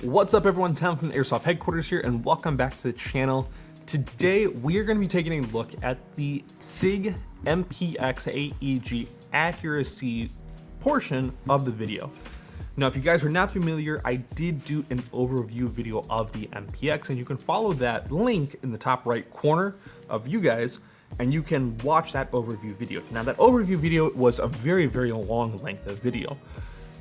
What's up everyone, Tom from the Airsoft headquarters here, and welcome back to the channel. Today we are going to be taking a look at the SIG MPX AEG accuracy portion of the video. Now if you guys are not familiar, I did do an overview video of the MPX, and you can follow that link in the top right corner of you guys, and you can watch that overview video. Now that overview video was a very long length of video.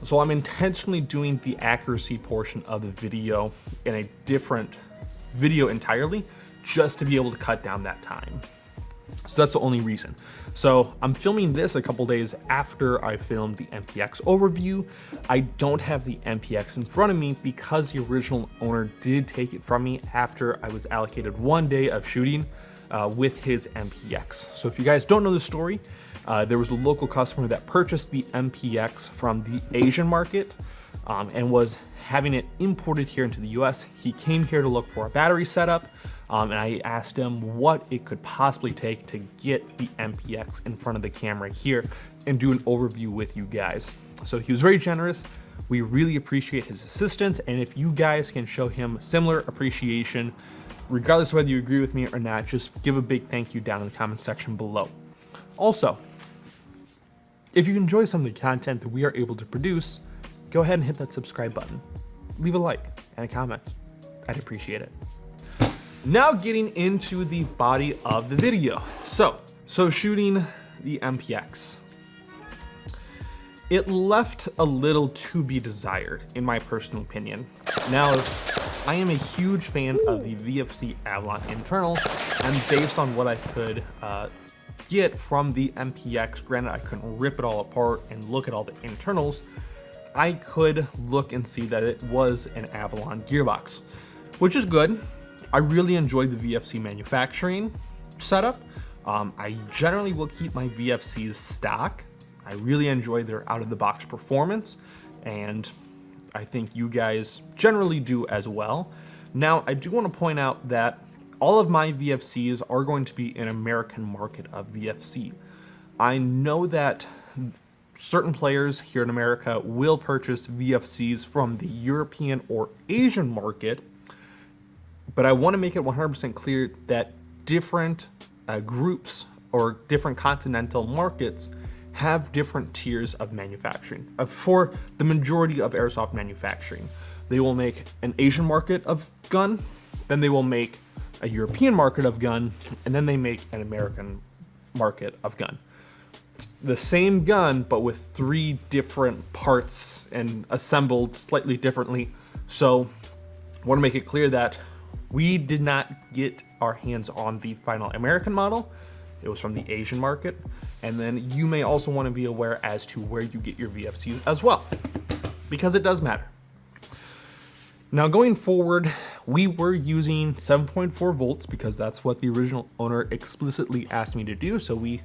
So I'm intentionally doing the accuracy portion of the video in a different video entirely, just to be able to cut down that time. So that's the only reason. So I'm filming this a couple days after I filmed the MPX overview. I don't have the MPX in front of me because the original owner did take it from me after I was allocated 1 day of shooting with his MPX. So if you guys don't know the story, there was a local customer that purchased the MPX from the Asian market and was having it imported here into the US. He came here to look for a battery setup, and I asked him what it could possibly take to get the MPX in front of the camera here and do an overview with you guys. So he was very generous. We really appreciate his assistance, and if you guys can show him similar appreciation, regardless of whether you agree with me or not, just give a big thank you down in the comment section below. Also, if you enjoy some of the content that we are able to produce, go ahead and hit that subscribe button. Leave a like and a comment. I'd appreciate it. Now getting into the body of the video. So shooting the MPX. It left a little to be desired, in my personal opinion. Now, I am a huge fan of the VFC Avalon internal, and based on what I could get from the MPX, granted I couldn't rip it all apart and look at all the internals, I could look and see that it was an Avalon gearbox, which is good. I really enjoyed the VFC manufacturing setup. I generally will keep my VFCs stock. I really enjoy their out-of-the-box performance, and I think you guys generally do as well. Now, I do want to point out that all of my VFCs are going to be an American market of VFC. I know that certain players here in America will purchase VFCs from the European or Asian market, but I want to make it 100% clear that different groups or different continental markets have different tiers of manufacturing. For the majority of airsoft manufacturing, they will make an Asian market of gun, then they will make a European market of gun, and then they make an American market of gun. The same gun, but with 3 different parts and assembled slightly differently. So I want to make it clear that we did not get our hands on the final American model. It was from the Asian market. And then you may also want to be aware as to where you get your VFCs as well, because it does matter. Now going forward, we were using 7.4 volts because that's what the original owner explicitly asked me to do, so we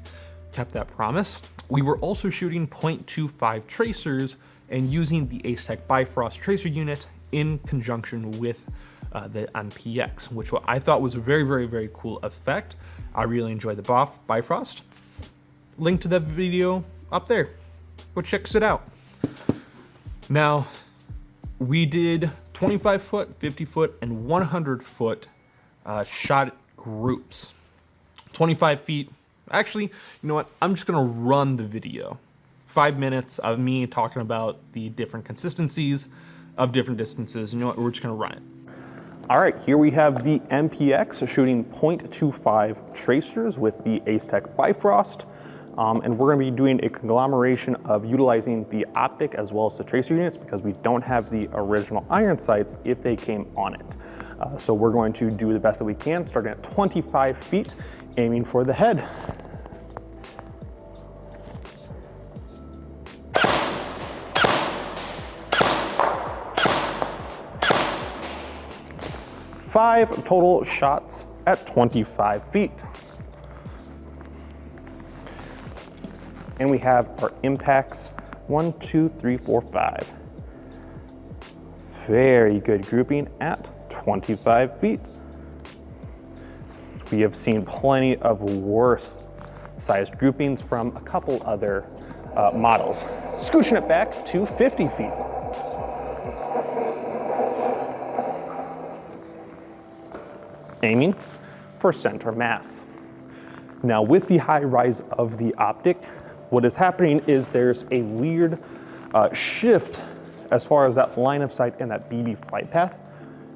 kept that promise. We were also shooting 0.25 tracers and using the Ace-Tech Bifrost tracer unit in conjunction with the MPX, which I thought was a very cool effect. I really enjoyed the Bifrost. Link to that video up there. Go check it out. Now, we did 25 foot, 50 foot, and 100 foot shot groups. 25 feet. Actually, you know what? I'm just gonna run the video. 5 minutes of me talking about the different consistencies of different distances. You know what? We're just gonna run it. All right, here we have the MPX shooting 0.25 tracers with the Ace-Tech Bifrost. And we're going to be doing a conglomeration of utilizing the optic as well as the tracer units because we don't have the original iron sights if they came on it. So we're going to do the best that we can, starting at 25 feet, aiming for the head. Five total shots at 25 feet. And we have our impacts 1, 2, 3, 4, 5. Very good grouping at 25 feet. We have seen plenty of worse sized groupings from a couple other models. Scooching it back to 50 feet. aiming for center mass. Now with the high rise of the optic, what is happening is there's a weird shift as far as that line of sight and that BB flight path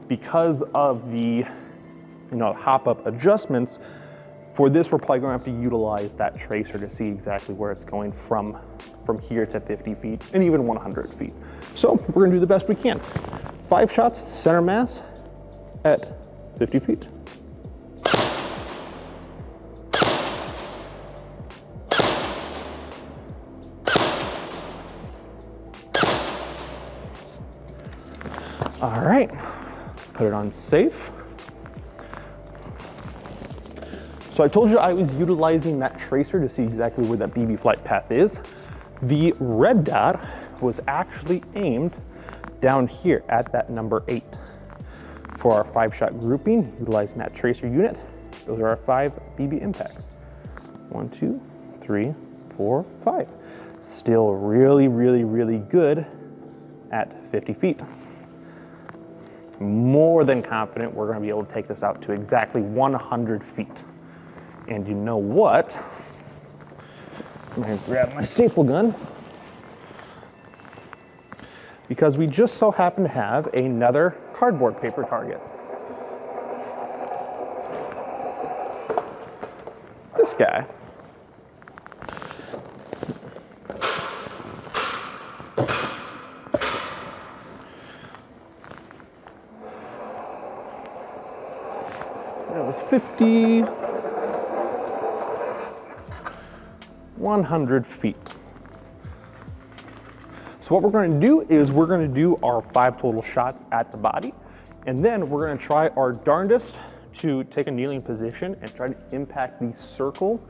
because of the hop-up adjustments. For this, we're probably going to have to utilize that tracer to see exactly where it's going from here to 50 feet and even 100 feet. So we're gonna do the best we can. 5 shots, center mass at 50 feet. All right, put it on safe. So I told you I was utilizing that tracer to see exactly where that BB flight path is. The red dot was actually aimed down here at that number 8. For our 5-shot grouping, utilizing that tracer unit, those are our 5 BB impacts. 1, 2, 3, 4, 5. Still really, really, really good at 50 feet. More than confident we're gonna be able to take this out to exactly 100 feet. And you know what? I'm gonna grab my staple gun because we just so happen to have another cardboard paper target. This guy. That was 50. 100 feet. So what we're going to do is we're going to do our 5 total shots at the body, and then we're going to try our darndest to take a kneeling position and try to impact the circle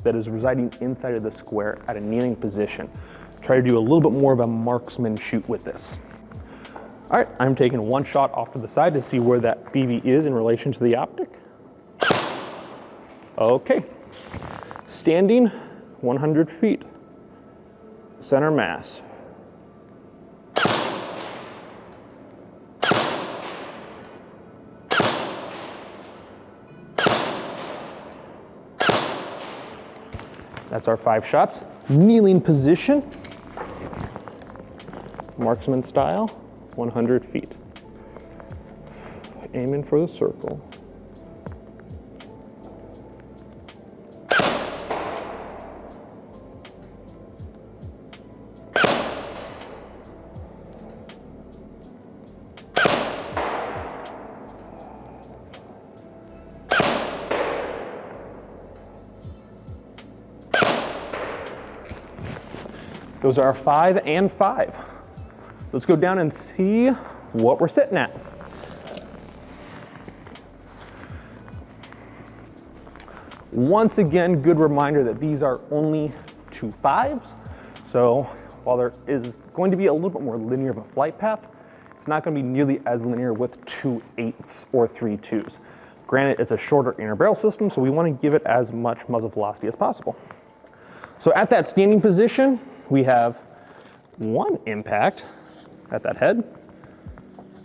that is residing inside of the square at a kneeling position. Try to do a little bit more of a marksman shoot with this. All right, I'm taking 1 shot off to the side to see where that BB is in relation to the optic. Okay, standing 100 feet, center mass. That's our 5 shots. Kneeling position, marksman style, 100 feet. Aiming for the circle. Those are our 5 and 5. Let's go down and see what we're sitting at. Once again, good reminder that these are only 2 5s. So while there is going to be a little bit more linear of a flight path, it's not going to be nearly as linear with 2 8s or 3 2s. Granted, it's a shorter inner barrel system, so we want to give it as much muzzle velocity as possible. So at that standing position, we have 1 impact at that head,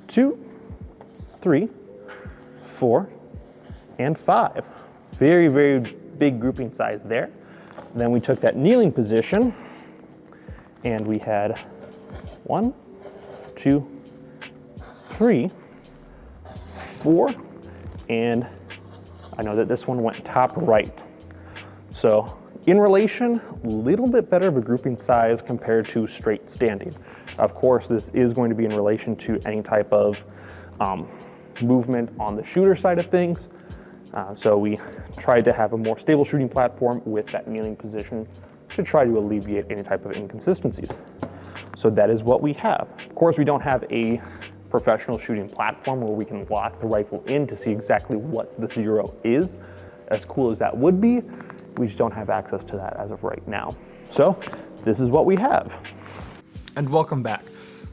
2, 3, 4, and 5. Very, very big grouping size there. Then we took that kneeling position and we had 1, 2, 3, 4, and I know that this one went top right. So in relation, a little bit better of a grouping size compared to straight standing. Of course, this is going to be in relation to any type of movement on the shooter side of things. So we tried to have a more stable shooting platform with that kneeling position to try to alleviate any type of inconsistencies. So that is what we have. Of course, we don't have a professional shooting platform where we can lock the rifle in to see exactly what the 0 is. As cool as that would be, we just don't have access to that as of right now. So this is what we have. And welcome back.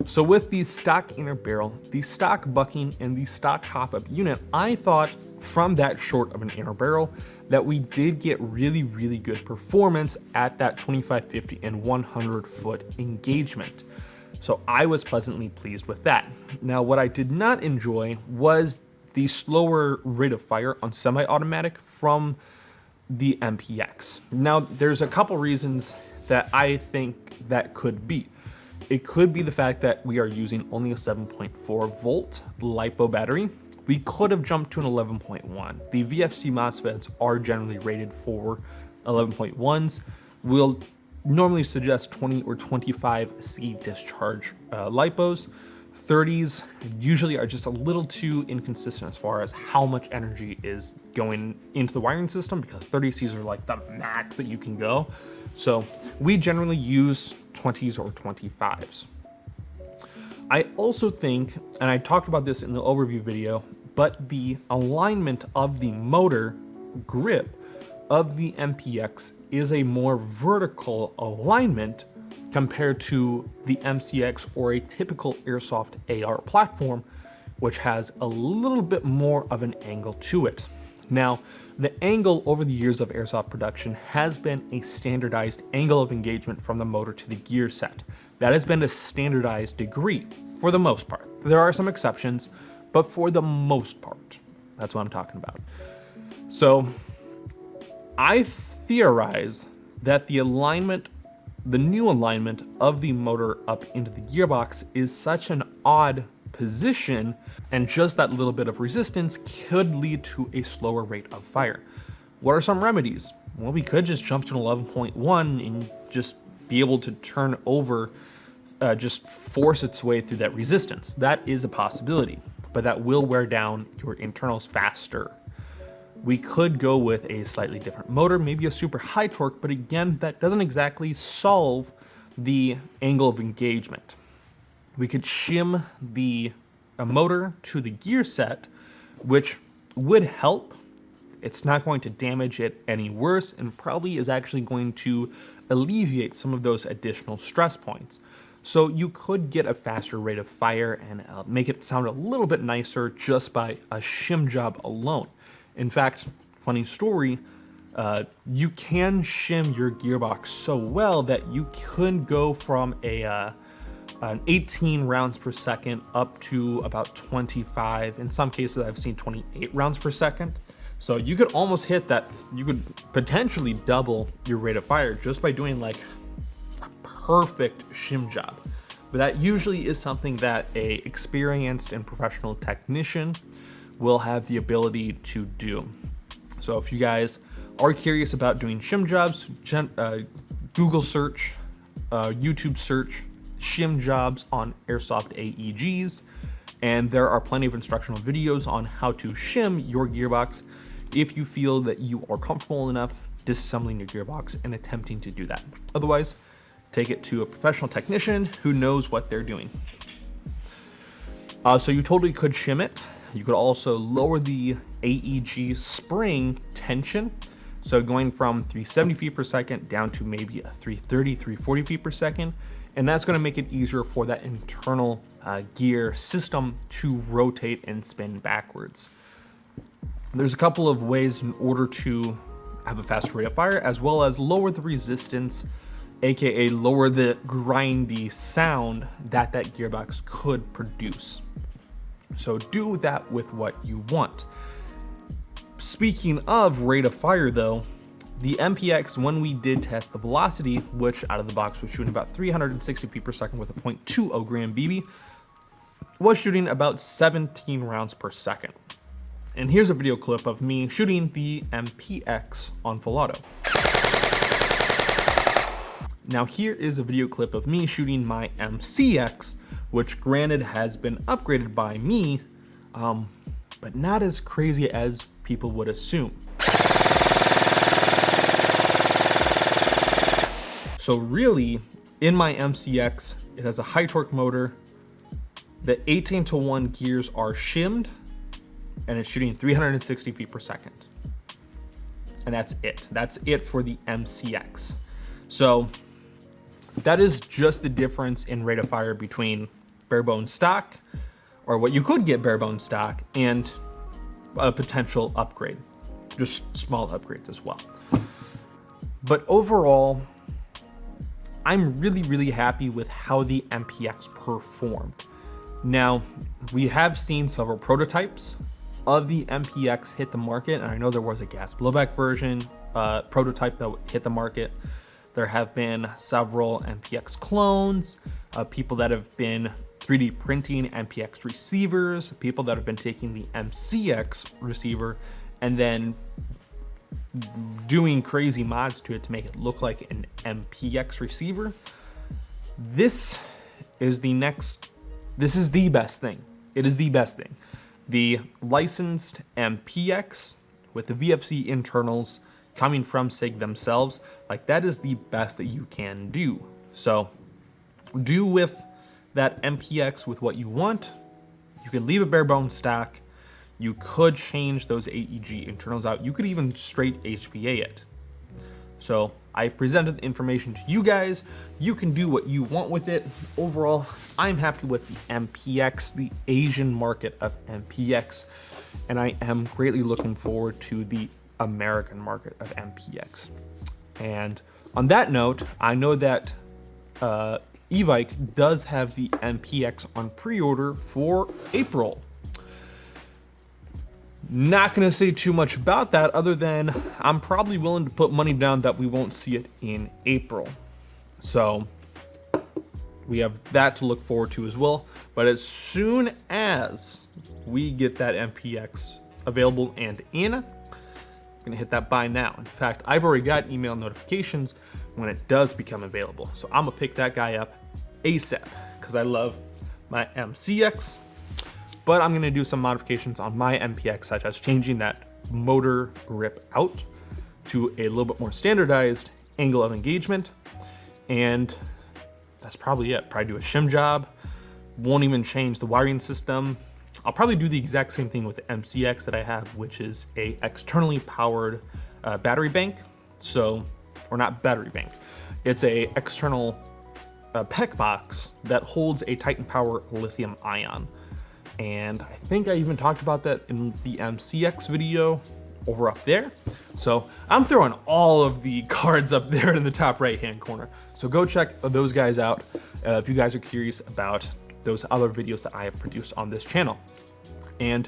So with the stock inner barrel, the stock bucking, and the stock hop-up unit, I thought from that short of an inner barrel that we did get really, really good performance at that 25, 50, and 100 foot engagement. So I was pleasantly pleased with that. Now, what I did not enjoy was the slower rate of fire on semi-automatic from the MPX. Now, there's a couple reasons that I think that could be. It could be the fact that we are using only a 7.4 volt LiPo battery. We could have jumped to an 11.1. The VFC MOSFETs are generally rated for 11.1s. We'll normally suggest 20 or 25 C discharge LiPos. 30s usually are just a little too inconsistent as far as how much energy is going into the wiring system, because 30Cs are like the max that you can go. So we generally use 20s or 25s. I also think, and I talked about this in the overview video, but the alignment of the motor grip of the MPX is a more vertical alignment compared to the MCX or a typical Airsoft AR platform, which has a little bit more of an angle to it. Now, the angle over the years of Airsoft production has been a standardized angle of engagement from the motor to the gear set. That has been a standardized degree for the most part. There are some exceptions, but for the most part, that's what I'm talking about. So I theorize that the new alignment of the motor up into the gearbox is such an odd position, and just that little bit of resistance could lead to a slower rate of fire. What are some remedies? Well, we could just jump to an 11.1 and just be able to turn over, just force its way through that resistance. That is a possibility, but that will wear down your internals faster. We could go with a slightly different motor, maybe a super high torque, but again, that doesn't exactly solve the angle of engagement. We could shim the motor to the gear set, which would help. It's not going to damage it any worse, and probably is actually going to alleviate some of those additional stress points. So you could get a faster rate of fire and make it sound a little bit nicer just by a shim job alone. In fact, funny story, you can shim your gearbox so well that you could go from an 18 rounds per second up to about 25. In some cases, I've seen 28 rounds per second. So you could almost hit that. You could potentially double your rate of fire just by doing like a perfect shim job. But that usually is something that a experienced and professional technician will have the ability to do. So if you guys are curious about doing shim jobs, Google search, YouTube search shim jobs on Airsoft AEGs, and there are plenty of instructional videos on how to shim your gearbox if you feel that you are comfortable enough disassembling your gearbox and attempting to do that. Otherwise, take it to a professional technician who knows what they're doing. So you totally could shim it. You could also lower the AEG spring tension. So going from 370 feet per second down to maybe a 330, 340 feet per second. And that's going to make it easier for that internal gear system to rotate and spin backwards. There's a couple of ways in order to have a faster rate of fire, as well as lower the resistance, aka lower the grindy sound that gearbox could produce. So do that with what you want. Speaking of rate of fire though, the MPX, when we did test the velocity, which out of the box was shooting about 360 feet per second with a .20 gram BB, was shooting about 17 rounds per second. And here's a video clip of me shooting the MPX on full auto. Now here is a video clip of me shooting my MCX, which granted has been upgraded by me, but not as crazy as people would assume. So really, in my MCX, it has a high torque motor. The 18:1 gears are shimmed, and it's shooting 360 feet per second. And that's it. That's it for the MCX. So that is just the difference in rate of fire between bare bones stock, or what you could get bare bones stock, and a potential upgrade. Just small upgrades as well. But overall, I'm really happy with how the MPX performed. Now, we have seen several prototypes of the MPX hit the market, and I know there was a gas blowback version prototype that hit the market. There have been several MPX clones, people that have been 3D printing MPX receivers, people that have been taking the MCX receiver and then doing crazy mods to it to make it look like an MPX receiver. This is the best thing. It is the best thing. The licensed MPX with the VFC internals coming from SIG themselves, like that is the best that you can do. So do with that MPX with what you want. You can leave a bare bones stack. You could change those AEG internals out. You could even straight HPA it. So I presented the information to you guys. You can do what you want with it. Overall, I'm happy with the MPX, the Asian market of MPX, and I am greatly looking forward to the American market of MPX. And on that note, I know that Evike does have the MPX on pre-order for April. Not going to say too much about that other than I'm probably willing to put money down that we won't see it in April. So we have that to look forward to as well. But as soon as we get that MPX available and in, I'm going to hit that buy now. In fact, I've already got email notifications when it does become available. So I'm going to pick that guy up ASAP because I love my MCX. But I'm going to do some modifications on my MPX, such as changing that motor grip out to a little bit more standardized angle of engagement. And that's probably it. Probably do a shim job. Won't even change the wiring system. I'll probably do the exact same thing with the MCX that I have, which is a externally powered battery bank. So, or not battery bank. It's a external PEC box that holds a Titan Power lithium ion. And I think I even talked about that in the MCX video over up there. So I'm throwing all of the cards up there in the top right hand corner. So go check those guys out if you guys are curious about those other videos that I have produced on this channel. And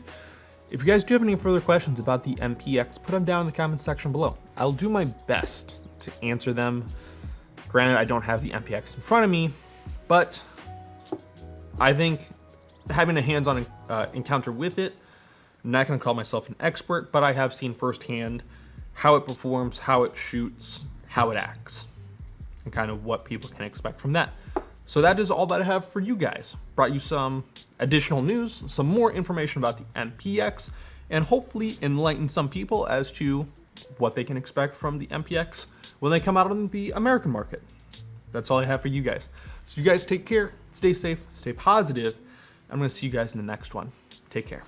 if you guys do have any further questions about the MPX, put them down in the comments section below. I'll do my best to answer them. Granted, I don't have the MPX in front of me, but I think having a hands-on encounter with it, I'm not going to call myself an expert, but I have seen firsthand how it performs, how it shoots, how it acts, and kind of what people can expect from that. So that is all that I have for you guys. Brought you some additional news, some more information about the MPX, and hopefully enlighten some people as to what they can expect from the MPX when they come out on the American market. That's all I have for you guys. So you guys take care, stay safe, stay positive. I'm going to see you guys in the next one. Take care.